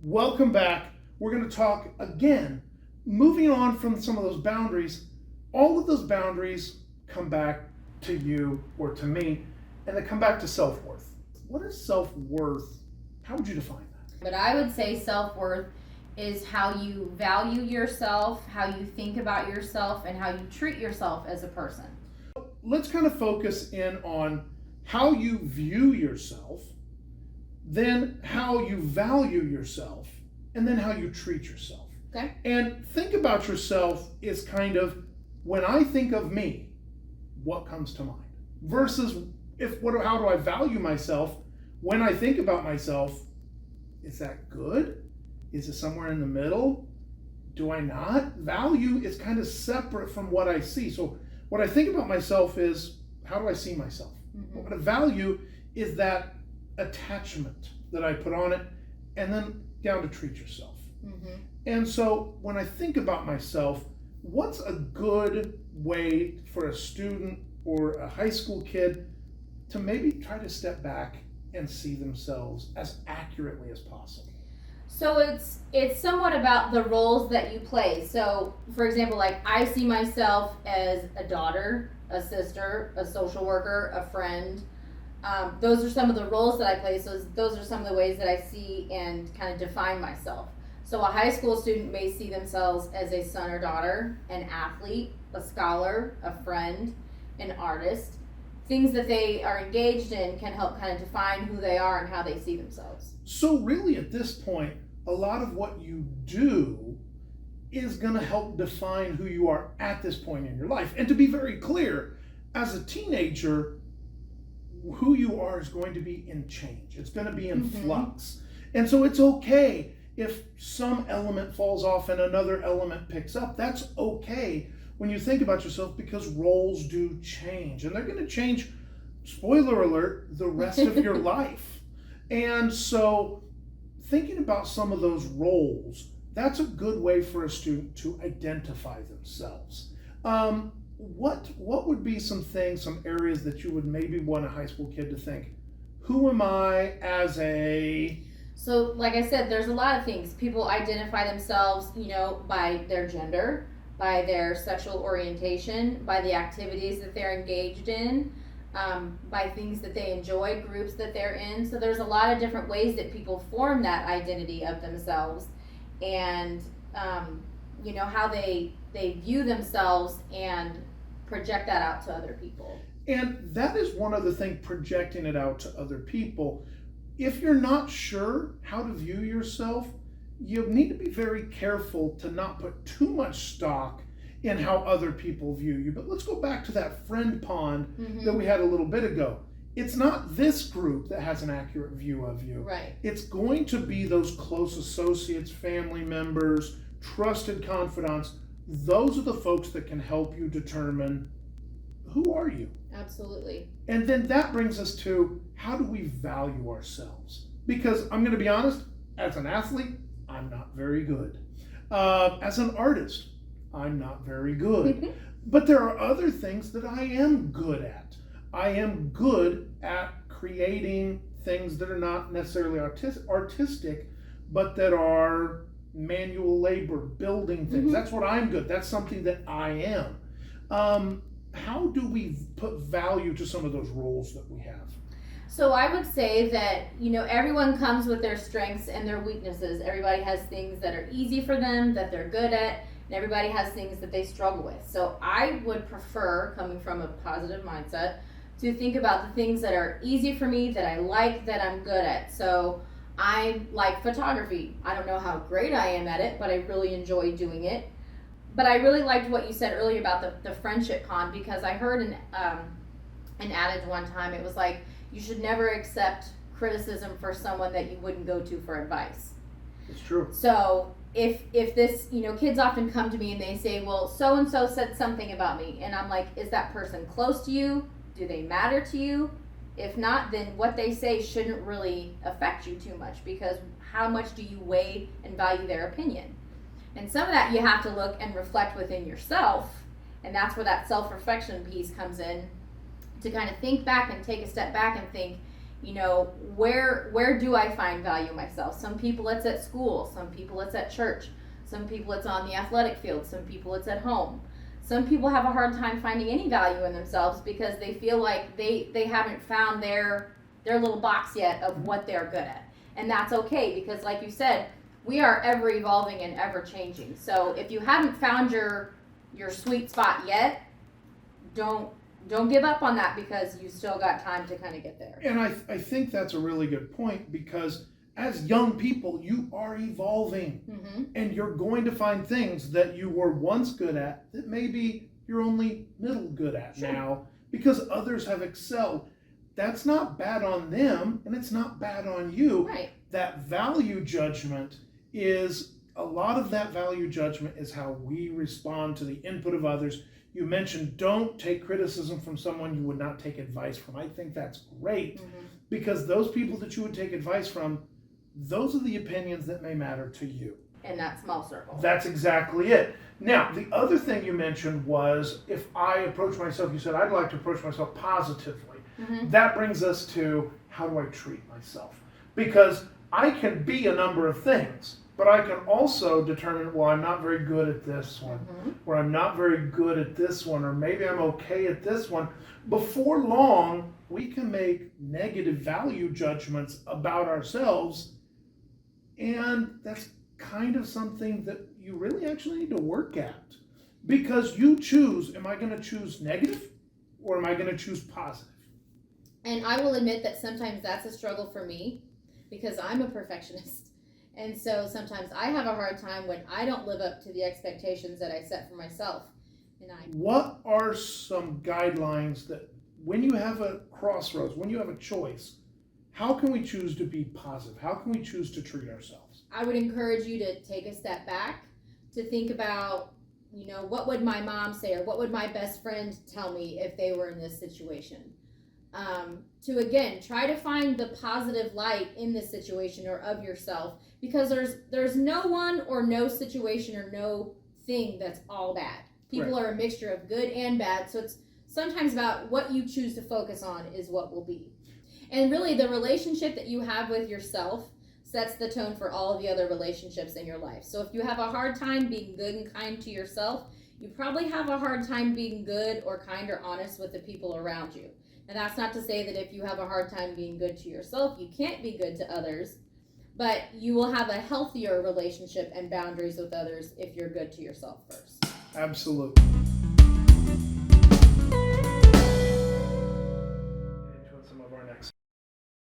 Welcome back. We're going to talk again, moving on from some of those boundaries. All of those boundaries come back to you or to me, and they come back to self-worth. What is self-worth? How would you define that? But I would say self-worth is how you value yourself, how you think about yourself, and how you treat yourself as a person. Let's kind of focus in on how you view yourself, then how you value yourself, and then how you treat yourself. Okay. And think about yourself is kind of, when I think of me, what comes to mind? Versus how do I value myself? When I think about myself, is that good? Is it somewhere in the middle? Do I not? Value is kind of separate from what I see. So what I think about myself is, how do I see myself? Mm-hmm. What I value is that attachment that I put on it, and then down to treat yourself. Mm-hmm. And so when I think about myself, what's a good way for a student or a high school kid to maybe try to step back and see themselves as accurately as possible? So it's somewhat about the roles that you play. So for example, like I see myself as a daughter, a sister, a social worker, a friend. Those are some of the roles that I play. So those are some of the ways that I see and kind of define myself. So a high school student may see themselves as a son or daughter, an athlete, a scholar, a friend, an artist. Things that they are engaged in can help kind of define who they are and how they see themselves. So really at this point, a lot of what you do is going to help define who you are at this point in your life. And to be very clear, as a teenager, who you are is going to be in change. It's going to be in flux. And so it's okay if some element falls off and another element picks up. That's okay when you think about yourself, because roles do change. And they're going to change, spoiler alert, the rest of your life. And so thinking about some of those roles, that's a good way for a student to identify themselves. What would be some things, some areas that you would maybe want a high school kid to think, who am I as a... So like I said, there's a lot of things. People identify themselves, by their gender, by their sexual orientation, by the activities that they're engaged in, by things that they enjoy, groups that they're in. So there's a lot of different ways that people form that identity of themselves, and how they view themselves and project that out to other people. And that is one other thing, projecting it out to other people. If you're not sure how to view yourself, you need to be very careful to not put too much stock in how other people view you. But let's go back to that friend pond that we had a little bit ago. It's not this group that has an accurate view of you. Right. It's going to be those close associates, family members, trusted confidants. Those are the folks that can help you determine, who are you? Absolutely. And then that brings us to, how do we value ourselves? Because I'm going to be honest, as an athlete, I'm not very good. As an artist, I'm not very good. But there are other things that I am good at. I am good at creating things that are not necessarily artistic, but that are manual labor, building things. That's what I'm good. That's something that I am. How do we put value to some of those roles that we have? So I would say that, everyone comes with their strengths and their weaknesses. Everybody has things that are easy for them, that they're good at, and everybody has things that they struggle with. So I would prefer, coming from a positive mindset, to think about the things that are easy for me, that I like, that I'm good at. So I like photography. I don't know how great I am at it, but I really enjoy doing it. But I really liked what you said earlier about the friendship pond, because I heard an adage one time. It was like, you should never accept criticism for someone that you wouldn't go to for advice. It's true. So if this, kids often come to me and they say, well, so-and-so said something about me. And I'm like, is that person close to you? Do they matter to you? If not, then what they say shouldn't really affect you too much, because how much do you weigh and value their opinion? And some of that you have to look and reflect within yourself. And that's where that self-reflection piece comes in, to kind of think back and take a step back and think, You know, where do I find value in myself? Some people it's at school, some people it's at church, some people it's on the athletic field, some people it's at home. Some people have a hard time finding any value in themselves because they feel like they haven't found their little box yet of what they're good at. And that's okay, because like you said, we are ever evolving and ever changing. So if you haven't found your sweet spot yet, don't give up on that, because you still got time to kind of get there. And I think that's a really good point, because as young people, you are evolving. Mm-hmm. And you're going to find things that you were once good at that maybe you're only middle good at Sure. now, because others have excelled. That's not bad on them, and it's not bad on you. Right. That value judgment is, a lot of that value judgment is how we respond to the input of others. You mentioned don't take criticism from someone you would not take advice from. I think that's great, Mm-hmm. because those people that you would take advice from, those are the opinions that may matter to you. In that small circle. That's exactly it. Now, the other thing you mentioned was, if I approach myself, you said, I'd like to approach myself positively. Mm-hmm. That brings us to, how do I treat myself? Because I can be a number of things, but I can also determine, well, I'm not very good at this one, Mm-hmm. or I'm not very good at this one, or maybe I'm okay at this one. Before long, we can make negative value judgments about ourselves, and that's kind of something that you really actually need to work at. Because you choose, am I going to choose negative, or am I going to choose positive? And I will admit that sometimes that's a struggle for me, because I'm a perfectionist. And so sometimes I have a hard time when I don't live up to the expectations that I set for myself. What are some guidelines that, when you have a crossroads, when you have a choice, how can we choose to be positive? How can we choose to treat ourselves? I would encourage you to take a step back, to think about, you know, what would my mom say, or what would my best friend tell me if they were in this situation? To again, try to find the positive light in this situation or of yourself, because there's no one or no situation or no thing that's all bad. People Right. are a mixture of good and bad, so it's sometimes about what you choose to focus on is what will be. And really, the relationship that you have with yourself sets the tone for all of the other relationships in your life. So if you have a hard time being good and kind to yourself, you probably have a hard time being good or kind or honest with the people around you. And that's not to say that if you have a hard time being good to yourself, you can't be good to others, but you will have a healthier relationship and boundaries with others if you're good to yourself first. Absolutely.